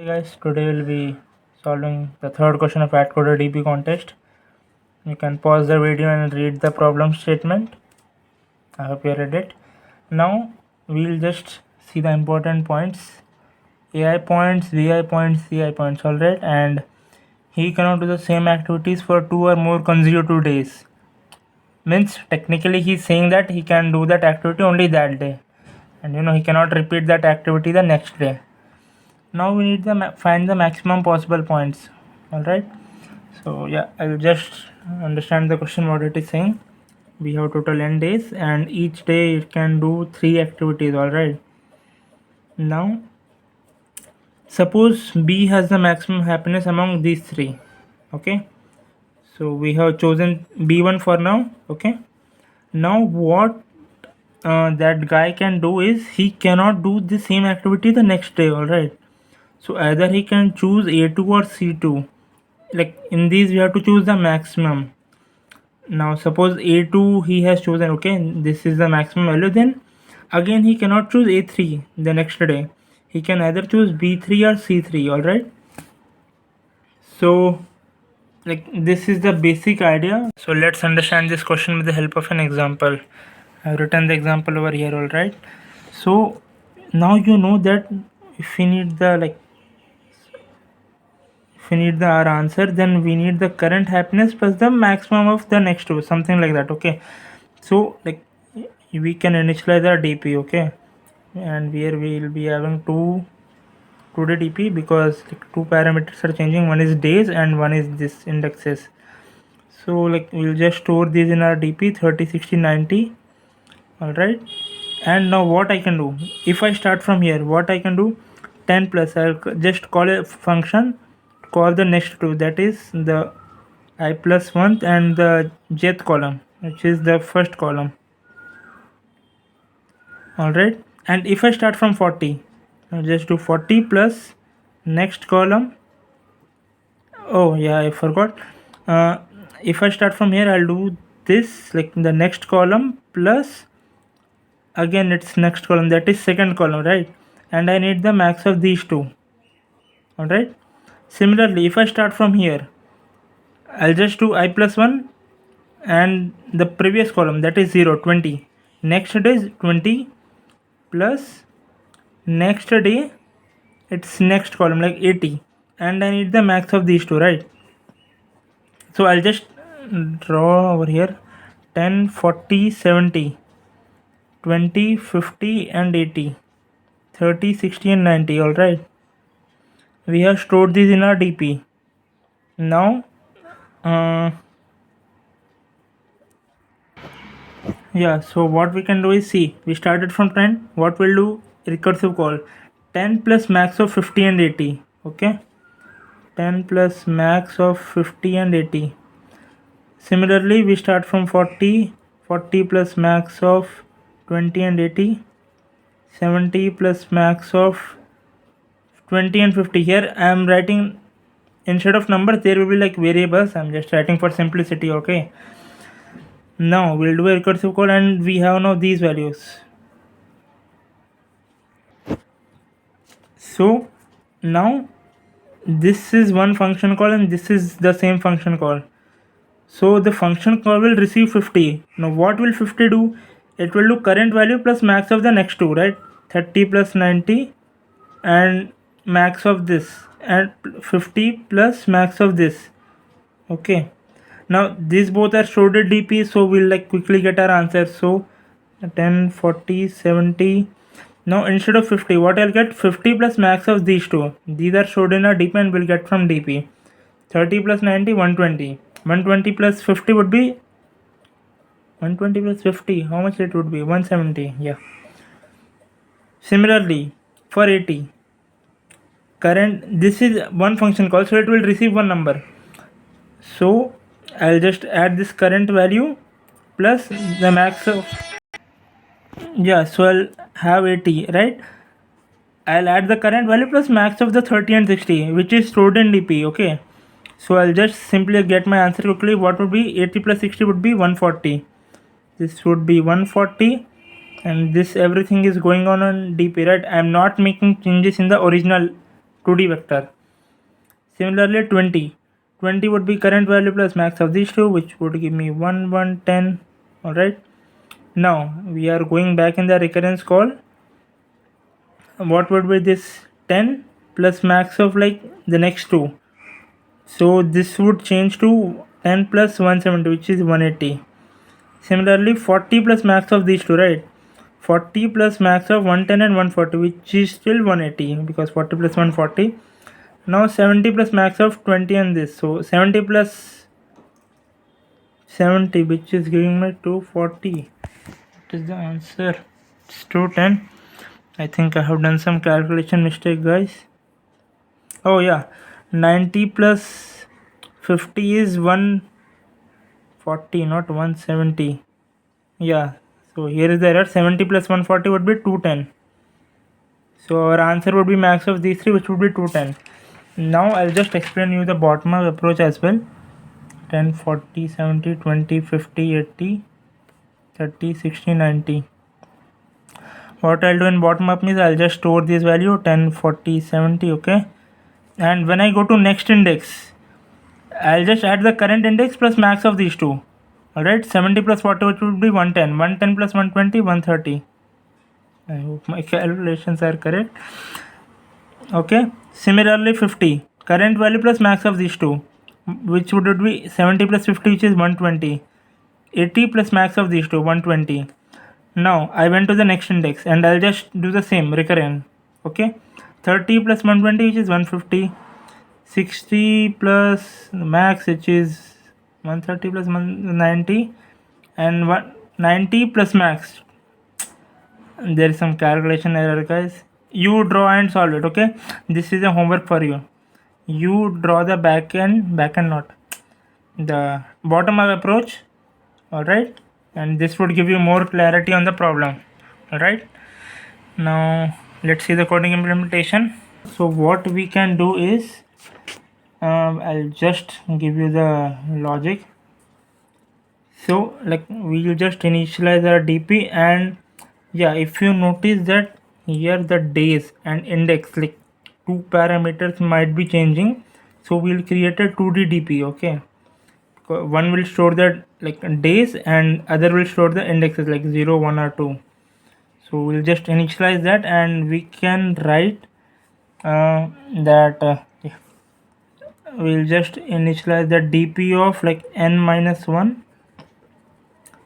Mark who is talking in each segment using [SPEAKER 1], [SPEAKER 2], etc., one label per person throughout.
[SPEAKER 1] Hey guys, today we'll be solving the third question of AtCoder DP contest. You can pause the video and read the problem statement. I hope you read it. Now we'll just see the important points. AI points, VI points, CI points, alright, and he cannot do the same activities for 2 or more consecutive days. Means technically he's saying that he can do that activity only that day, and he cannot repeat that activity the next day. Now we need to find the maximum possible points. Alright, so yeah, I'll just understand the question what it is saying. We have total n days and each day it can do 3 activities. Alright, now suppose B has the maximum happiness among these 3. Okay, so we have chosen B1 for now. Okay, now what that guy can do is he cannot do the same activity the next day. Alright, so either he can choose A2 or C2. Like in these we have to choose the maximum. Now suppose A2 he has chosen, okay, this is the maximum value, then again he cannot choose A3 the next day. He can either choose B3 or C3. Alright, so like this is the basic idea. So let's understand this question with the help of an example. I've written the example over here. Alright, so now you know that if we need the our answer, then we need the current happiness plus the maximum of the next two, something like that. Okay, so like we can initialize our DP. Okay, and here we will be having two day DP because like two parameters are changing, one is days and one is this indexes. So like we'll just store these in our DP 30, 60, 90. Alright, and now what I can do, if I start from here, what I can do, 10 plus, I'll just call a function, call the next two, that is the I plus 1th and the jth column, which is the first column. Alright, and if I start from 40, I'll just do 40 plus next column. Oh yeah, I forgot. If I start from here, I'll do this, like the next column plus again its next column, that is second column, right? And I need the max of these two. Alright, similarly if I start from here, I'll just do I plus 1 and the previous column, that is 0, 20. Next day is 20 plus next day its next column, like 80, and I need the max of these two, right? So I'll just draw over here 10, 40, 70, 20, 50 and 80, 30, 60 and 90. Alright, we have stored these in our DP. Now yeah, so what we can do is, see, we started from 10. What we'll do, recursive call 10 plus max of 50 and 80. Okay, 10 plus max of 50 and 80. Similarly we start from 40, 40 plus max of 20 and 80, 70 plus max of 20 and 50. Here I am writing, instead of numbers there will be like variables, I'm just writing for simplicity. Okay, now we'll do a recursive call and we have now these values. So now this is one function call and this is the same function call. So the function call will receive 50. Now what will 50 do? It will do current value plus max of the next two, right? 30 plus 90 and max of this, and 50 plus max of this. Okay, now these both are stored at DP, so we'll like quickly get our answer. So 10, 40, 70. Now instead of 50, what I'll get, 50 plus max of these two. These are stored in our DP and we'll get from DP. 30 plus 90, 120. 120 plus 50 would be 120 plus 50. How much it would be? 170. Yeah. Similarly, for 80, current, this is one function call, so it will receive one number. So I'll just add this current value plus the max of, yeah, so I'll have 80, right? I'll add the current value plus max of the 30 and 60, which is stored in DP. Okay, so I'll just simply get my answer quickly. What would be 80 plus 60 would be 140. This would be 140, and this everything is going on DP, right? I'm not making changes in the original 2D vector. Similarly 20 would be current value plus max of these two, which would give me 1 1 10. Alright, now we are going back in the recurrence call. What would be this 10 plus max of like the next two? So this would change to 10 plus 170, which is 180. Similarly 40 plus max of these two, right? 40 plus max of 110 and 140, which is still 180 because 40 plus 140. Now 70 plus max of 20 and this, so 70 plus 70, which is giving me 240. What is the answer? It's 210. I think I have done some calculation mistake, guys. Oh yeah, 90 plus 50 is 140, not 170. Yeah, so here is the error. 70 plus 140 would be 210. So our answer would be max of these three, which would be 210. Now I'll just explain you the bottom up approach as well. 10, 40, 70, 20, 50, 80, 30, 60, 90. What I'll do in bottom up means I'll just store this value 10, 40, 70, okay? And when I go to next index, I'll just add the current index plus max of these two. Alright, 70 plus 40, which would be 110. 110 plus 120, 130. I hope my calculations are correct. Okay, similarly 50. Current value plus max of these two, which would be 70 plus 50, which is 120. 80 plus max of these two, 120. Now I went to the next index and I'll just do the same recurrent. Okay, 30 plus 120, which is 150. 60 plus max, which is 130 plus 190, and 190 plus max. There is some calculation error, guys. You draw and solve it. Okay, this is a homework for you. You draw the back end not the bottom up approach. Alright, and this would give you more clarity on the problem. Alright, now let's see the coding implementation. So what we can do is I'll just give you the logic. So like we'll just initialize our DP, and yeah, if you notice that here the days and index, like two parameters might be changing, so we'll create a 2D DP. Okay, one will store the like days and other will store the indexes like 0, 1 or 2. So we'll just initialize that, and we can write that we'll just initialize the DP of like n minus 1,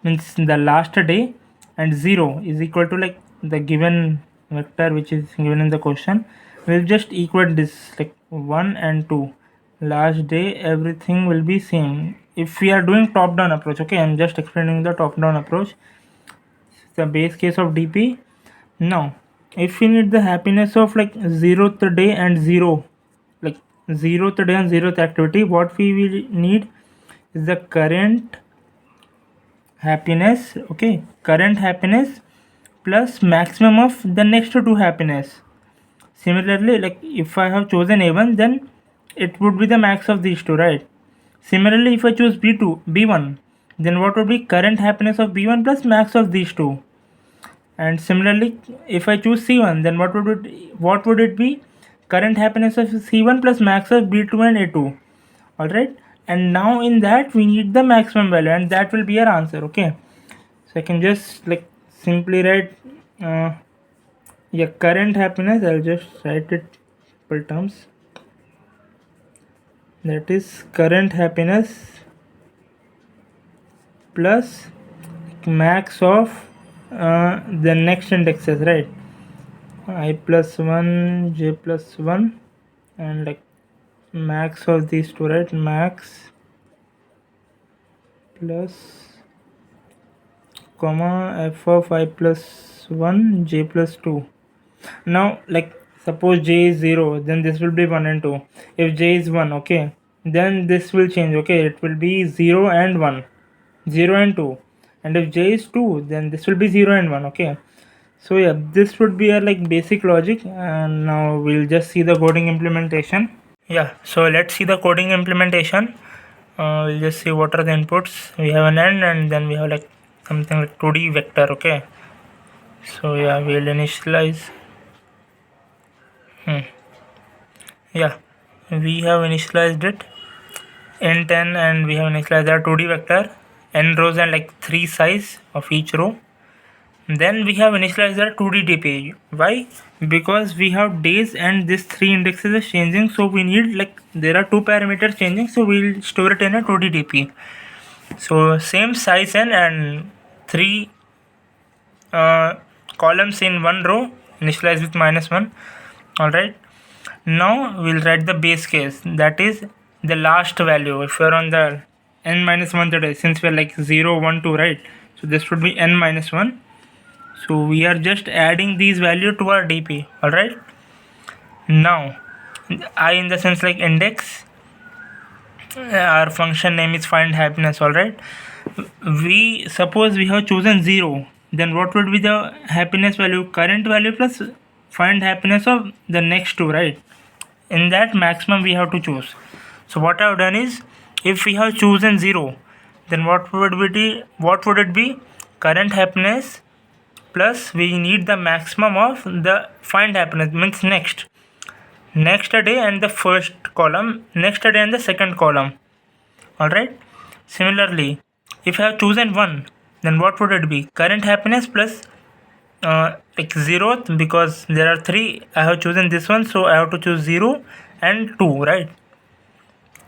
[SPEAKER 1] means the last day, and 0 is equal to like the given vector which is given in the question. We'll just equate this like 1 and 2. Last day, everything will be same if we are doing top down approach. Okay, I'm just explaining the top down approach, the base case of DP. Now if we need the happiness of like 0th day and 0, like 0th day and 0th activity, what we will need is the current happiness. Okay, current happiness plus maximum of the next two happiness. Similarly, like if I have chosen A1, then it would be the max of these two, right? Similarly, if I choose B1, then what would be current happiness of B1 plus max of these two? And similarly, if I choose C1, then what would it be? Current happiness of C1 plus max of B2 and A2. Alright, and now in that we need the maximum value, and that will be our answer. Okay, so I can just like simply write yeah, current happiness. I'll just write it simple terms, that is current happiness plus max of the next indexes, right? I plus 1, j plus 1, and like max of these two, right? Max plus comma f of I plus 1, j plus 2. Now like suppose j is 0, then this will be 1 and 2. If j is 1, okay, then this will change. Okay, it will be 0 and 1, 0 and 2. And if j is 2, then this will be 0 and 1. Okay, so yeah, this would be a like basic logic, and now we'll just see the coding implementation. Yeah, so let's see the coding implementation. We'll just see what are the inputs. We have an end, and then we have like something like 2D vector. Okay, so yeah, we'll initialize Yeah, we have initialized it int n, and we have initialized our 2D vector, n rows and like 3 size of each row. Then we have initialized our 2D DP. Why? Because we have days and this 3 indexes is changing, so we need, like, there are 2 parameters changing, so we'll store it in a 2D DP. So same size n and 3 columns in one row, initialize with -1. Alright, now we'll write the base case, that is the last value. If you're on the n-1 today, since we're like 0 1 2, right, so this would be n-1. So we are just adding these value to our DP. Alright, now I in the sense like index, our function name is find happiness. Alright, we suppose we have chosen 0, then what would be the happiness value? Current value plus find happiness of the next two, right? In that maximum we have to choose. So what I have done is, if we have chosen 0, then what would it be? Current happiness plus we need the maximum of the find happiness, means next day and the first column, next day and the second column. Alright, similarly, if I have chosen 1, then what would it be? Current happiness plus like 0th, because there are 3, I have chosen this one, so I have to choose 0 and 2, right?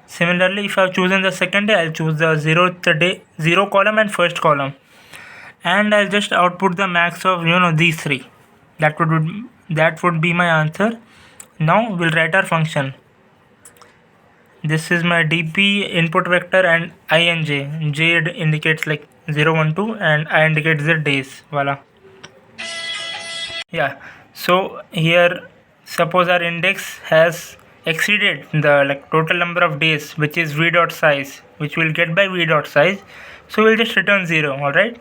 [SPEAKER 1] Similarly, if I have chosen the second day, I'll choose the 0th day, 0 column and first column, and I'll just output the max of these 3. That would be my answer. Now we'll write our function. This is my DP input vector and INJ. J indicates like 0 1 2 and I indicates the days. Voila. Yeah, so here suppose our index has exceeded the total number of days, which is v dot size, which we'll get by v dot size, so we'll just return 0. Alright,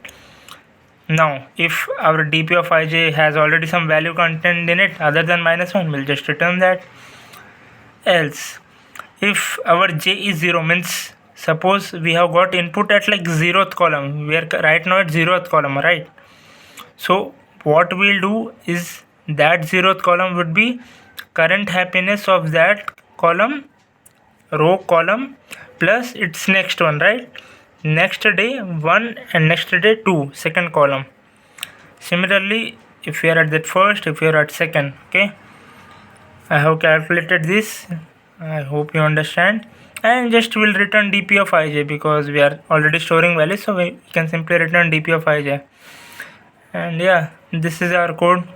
[SPEAKER 1] now if our DP of ij has already some value contained in it other than -1, we'll just return that. Else, if our j is 0, means suppose we have got input at like 0th column, we are right now at 0th column, right? So what we'll do is that 0th column would be current happiness of that column, row column, plus its next one, right? Next day 1 and next day 2, second column. Similarly, if you are at that first, if you are at second, okay, I have calculated this, I hope you understand, and just will return DP of ij, because we are already storing values, so we can simply return DP of ij. And yeah, this is our code.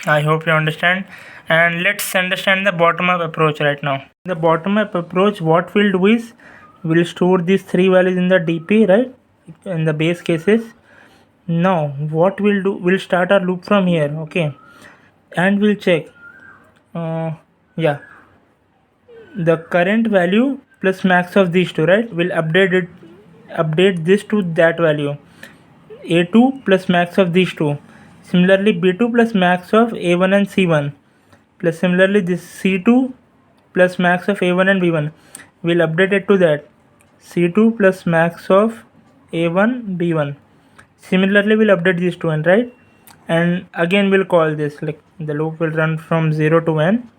[SPEAKER 1] I hope you understand. And let's understand the bottom up approach right now. The bottom up approach, what we'll do is we'll store these 3 values in the DP, right, in the base cases. Now what we'll do, we'll start our loop from here, okay, and we'll check yeah, the current value plus max of these two, right, we'll update this to that value, a2 plus max of these two. Similarly, b2 plus max of a1 and c1, plus similarly this c2 plus max of a1 and b1, we'll update it to that, c2 plus max of a1 b1. Similarly, we'll update these two, and right, and again we'll call this, like the loop will run from 0 to n,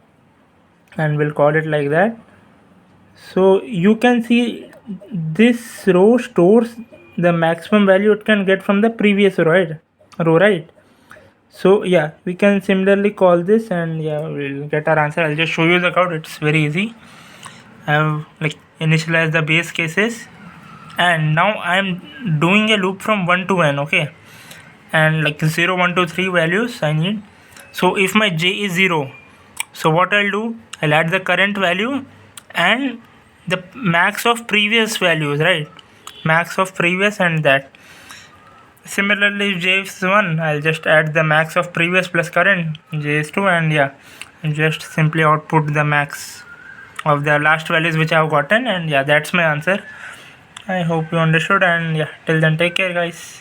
[SPEAKER 1] and we'll call it like that. So you can see this row stores the maximum value it can get from the previous row, right? So yeah, we can similarly call this, and yeah, we'll get our answer. I'll just show you the code, it's very easy. I have initialized the base cases, and now I'm doing a loop from 1 to n, okay, and 0 1 2 3 values I need. So if my j is 0, so what I'll do, I'll add the current value and the max of previous values, right, max of previous and that. Similarly, if j is 1, I'll just add the max of previous plus current, j is 2, and yeah, just simply output the max of the last values which I have gotten, and yeah, that's my answer. I hope you understood, and yeah, till then, take care guys.